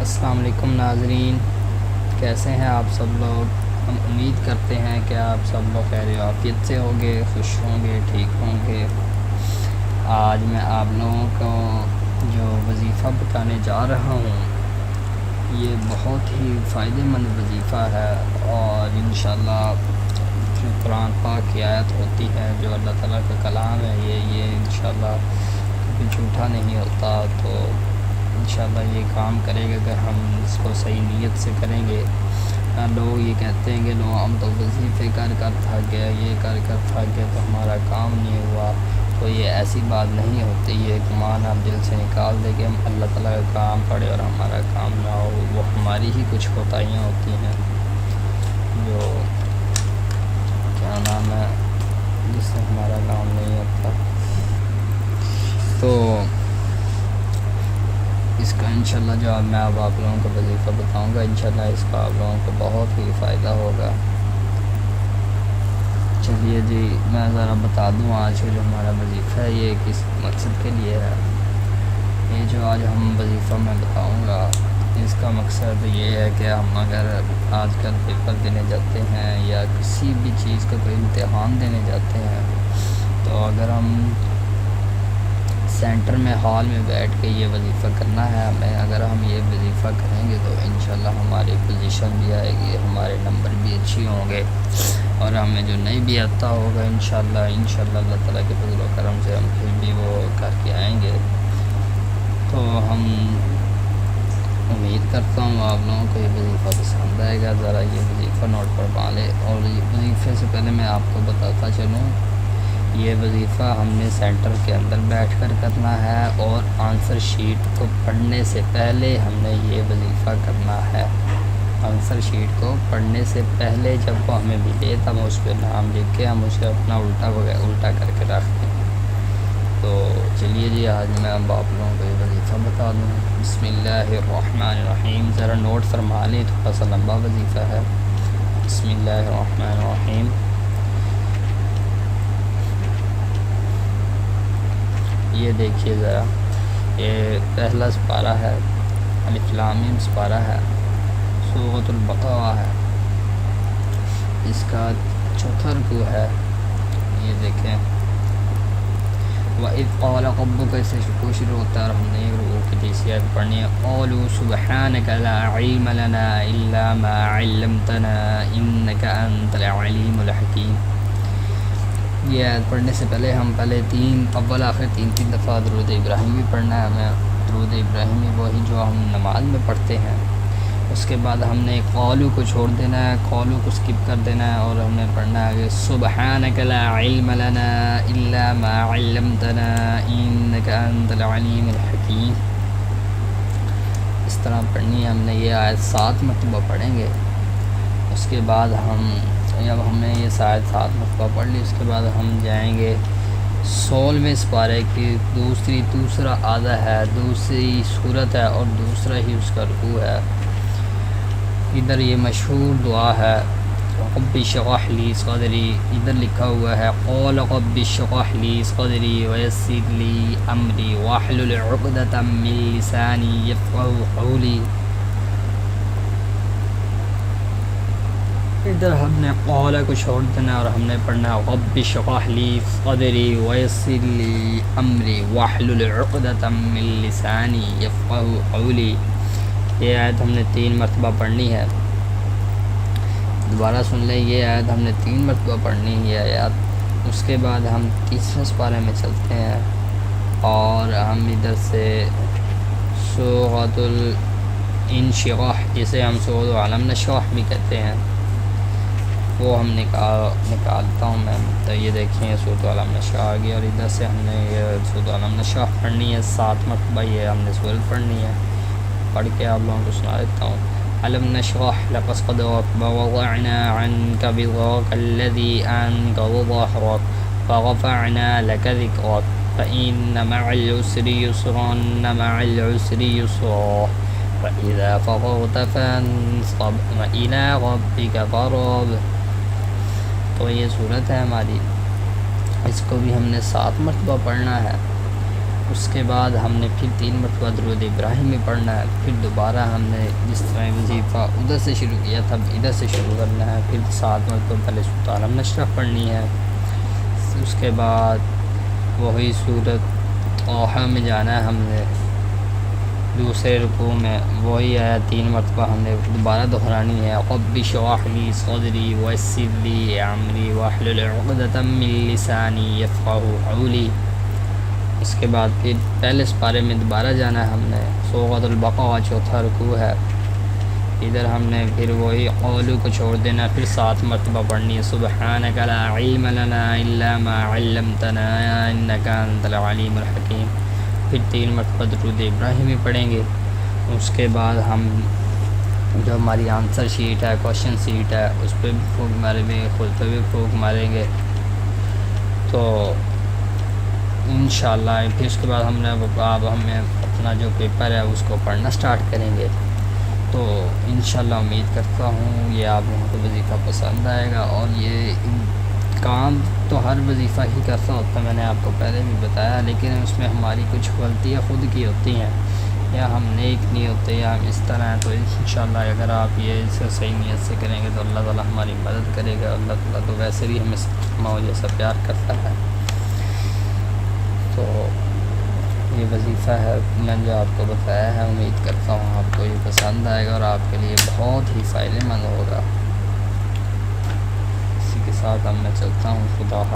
السلام علیکم ناظرین، کیسے ہیں آپ سب لوگ؟ ہم امید کرتے ہیں کہ آپ سب لوگ خیر و عافیت سے ہوں گے، خوش ہوں گے، ٹھیک ہوں گے۔ آج میں آپ لوگوں کو جو وظیفہ بتانے جا رہا ہوں یہ بہت ہی فائدہ مند وظیفہ ہے، اور انشاءاللہ جو قرآن پاک کی آیت ہوتی ہے، جو اللہ تعالیٰ کا کلام ہے، یہ انشاءاللہ کبھی جھوٹا نہیں ہوتا۔ تو انشاءاللہ یہ کام کرے گا اگر ہم اس کو صحیح نیت سے کریں گے۔ لوگ یہ کہتے ہیں کہ لوگ ہم تو وظیفے کر تھک گئے، یہ کر تھک گئے تو ہمارا کام نہیں ہوا، تو یہ ایسی بات نہیں ہوتی۔ یہ گمان آپ دل سے نکال دیں کہ ہم اللہ تعالیٰ کا کام پڑھے اور ہمارا کام نہ ہو، وہ ہماری ہی کچھ کوتاہیاں ہوتی ہیں جو کیا نام ہے جس سے ہمارا کام نہیں ہوتا۔ تو اس کا انشاءاللہ جواب میں اب آپ لوگوں کو وظیفہ بتاؤں گا، انشاءاللہ اس کا آپ لوگوں کو بہت ہی فائدہ ہوگا۔ چلیے جی میں ذرا بتا دوں آج کا جو ہمارا وظیفہ ہے یہ کس مقصد کے لیے ہے۔ یہ جو آج ہم وظیفہ میں بتاؤں گا اس کا مقصد یہ ہے کہ ہم اگر آج کل پیپر دینے جاتے ہیں یا کسی بھی چیز کا کوئی امتحان دینے جاتے ہیں، تو اگر ہم سینٹر میں ہال میں بیٹھ کے یہ وظیفہ کرنا ہے ہمیں، اگر ہم یہ وظیفہ کریں گے تو انشاءاللہ ہماری پوزیشن بھی آئے گی، ہمارے نمبر بھی اچھی ہوں گے، اور ہمیں جو نہیں بھی آتا ہوگا انشاءاللہ اللہ تعالیٰ کے فضل و کرم سے ہم پھر بھی وہ کر کے آئیں گے۔ تو ہم امید کرتا ہوں آپ لوگوں کو یہ وظیفہ پسند آئے گا۔ ذرا یہ وظیفہ نوٹ پر پا لیں، اور یہ وظیفے سے پہلے میں آپ کو بتاتا چلوں یہ وظیفہ ہم نے سینٹر کے اندر بیٹھ کر کرنا ہے، اور آنسر شیٹ کو پڑھنے سے پہلے ہم نے یہ وظیفہ کرنا ہے۔ آنسر شیٹ کو پڑھنے سے پہلے جب وہ ہمیں ملے تب اس پہ نام لکھ کے ہم اسے اپنا الٹا کر کے رکھ دیں۔ تو چلیے جی آج میں اب آپ لوگوں کو یہ وظیفہ بتا دوں۔ بسم اللہ الرحمن الرحیم، ذرا نوٹ فرما لیں، تھوڑا سا لمبا وظیفہ ہے۔ بسم اللہ الرحمن الرحیم۔ یہ دیکھیے ذرا، یہ پہلا سپارہ ہے، الف لام میم سپارہ ہے، سورۃ البقرہ ہے، اس کا چوتھا رکوع ہے۔ یہ دیکھیں وَإِذْ قَالَ رَبُّكَ، اس سے رکوع شروع ہوتا ہے اور ہم نے ایک رکوع کی تیسری آیت پڑھنی ہے۔ قَالُوا سُبْحَانَكَ لَا عِلْمَ لَنَا إِلَّا مَا عَلَّمْتَنَا إِنَّكَ أَنْتَ الْعَلِيمُ الْحَكِيمُ۔ یہ آیت پڑھنے سے پہلے ہم اول آخر تین دفعہ درود ابراہیمی پڑھنا ہے ہمیں۔ درود ابراہیمی وہی جو ہم نماز میں پڑھتے ہیں۔ اس کے بعد ہم نے قالو کو چھوڑ دینا ہے، قالو کو سکپ کر دینا ہے، اور ہم نے پڑھنا ہے کہ سبحانک لا علم لنا الا ما علمتنا انک انت العلیم الحکیم۔ اس طرح پڑھنی ہے ہم نے۔ یہ آیت 7 مرتبہ پڑھیں گے۔ اس کے بعد جب ہم نے یہ آیت 7 مرتبہ پڑھ لی، اس کے بعد ہم جائیں گے 16ویں سپارے کی دوسرا آدھا ہے، دوسری صورت ہے اور دوسرا ہی اس کا رکوع ہے۔ ادھر یہ مشہور دعا ہے رب اشرح لی صدری، ادھر لکھا ہوا ہے قال رب اشرح لی صدری ویسر لی امری واحلل عقدۃ من لسانی یفقہوا قولی۔ ادھر ہم نے قال کو چھوڑ دینا اور ہم نے پڑھنا رب اشرح لی صدری ویسر لی امری واحلل عقدۃ من لسانی یفقہوا قولی۔ یہ آیت ہم نے 3 مرتبہ پڑھنی ہے۔ دوبارہ سن لیں، یہ آیت ہم نے 3 مرتبہ پڑھنی ہے یہ آیت۔ اس کے بعد ہم تیسرے سپارے میں چلتے ہیں اور ہم ادھر سے سورۃ الانشراح، جسے ہم سورۃ العلم نشرح بھی کہتے ہیں، وہ ہم نکالتا ہوں میں۔ تو یہ دیکھیں سورۃ العلم نشرح آ گئی، اور ادھر سے ہم نے یہ سورۃ العلم نشرح پڑھنی ہے 7 مرتبہ، یہ ہم نے سورت پڑھنی ہے۔ پڑھ کے آپ لوگوں کو سنا دیتا ہوں۔ ألم نشرح لك صدرك ووضعنا عنك وزرك الذي أنقض ظهرك ورفعنا لك ذكرك فإن مع العسر يسرا إن مع العسر يسرا فإذا فرغت فانصب وإلى ربك فارغب۔ تو یہ صورت ہے ہماری، اس کو بھی ہم نے 7 مرتبہ پڑھنا ہے۔ اس کے بعد ہم نے پھر 3 مرتبہ درود ابراہیمی پڑھنا ہے، پھر دوبارہ ہم نے جس طرح وظیفہ ادھر سے شروع کیا تھا ادھر سے شروع کرنا ہے، پھر 7 مرتبہ پہلے سورۃ عالم نشرح پڑھنی ہے، اس کے بعد وہی سورۃ طٰہٰ میں جانا ہے ہم نے دوسرے رکوع میں، وہی آیا 3 مرتبہ ہم نے دوبارہ دہرانی ہے، رب اشرح لی صدری ویسر لی امری واحلل عقدۃ من لسانی یفقہوا قولی۔ اس کے بعد پھر پہلے سپارے میں دوبارہ جانا ہے ہم نے، سورۃ البقرہ 4تھا رکوع ہے، ادھر ہم نے پھر وہی قولو کو چھوڑ دینا، پھر 7 مرتبہ پڑھنی ہے سبحانک لا علم لنا الا ما علمتنا انک انت العلیم الحکیم، پھر 3 مرتبہ درود ابراہیمی پڑھیں گے۔ اس کے بعد ہم جو ہماری آنسر شیٹ ہے، کوشچن شیٹ ہے، اس پہ بھی پھونک ماریں گے، خود پہ بھی پھونک ماریں گے، تو انشاءاللہ پھر اس کے بعد ہم نے اب ہمیں اپنا جو پیپر ہے اس کو پڑھنا سٹارٹ کریں گے، تو انشاءاللہ امید کرتا ہوں یہ آپ لوگوں کو وظیفہ پسند آئے گا، اور یہ کام تو ہر وظیفہ ہی کرتا ہوتا ہے، میں نے آپ کو پہلے بھی بتایا، لیکن اس میں ہماری کچھ غلطیاں خود کی ہوتی ہیں، یا ہم نیک نہیں ہوتے یا ہم اس طرح ہیں، تو انشاءاللہ اگر آپ یہ اسے صحیح نیت سے کریں گے تو اللہ تعالیٰ ہماری مدد کرے گا، اللہ تعالیٰ تو ویسے بھی ہمیں ماؤ جیسا پیار کرتا ہے۔ تو یہ وظیفہ ہے میں جو آپ کو بتایا ہے، امید کرتا ہوں آپ کو یہ پسند آئے گا اور آپ کے لیے بہت ہی فائدہ مند ہوگا۔ اسی کے ساتھ اب میں چلتا ہوں، خدا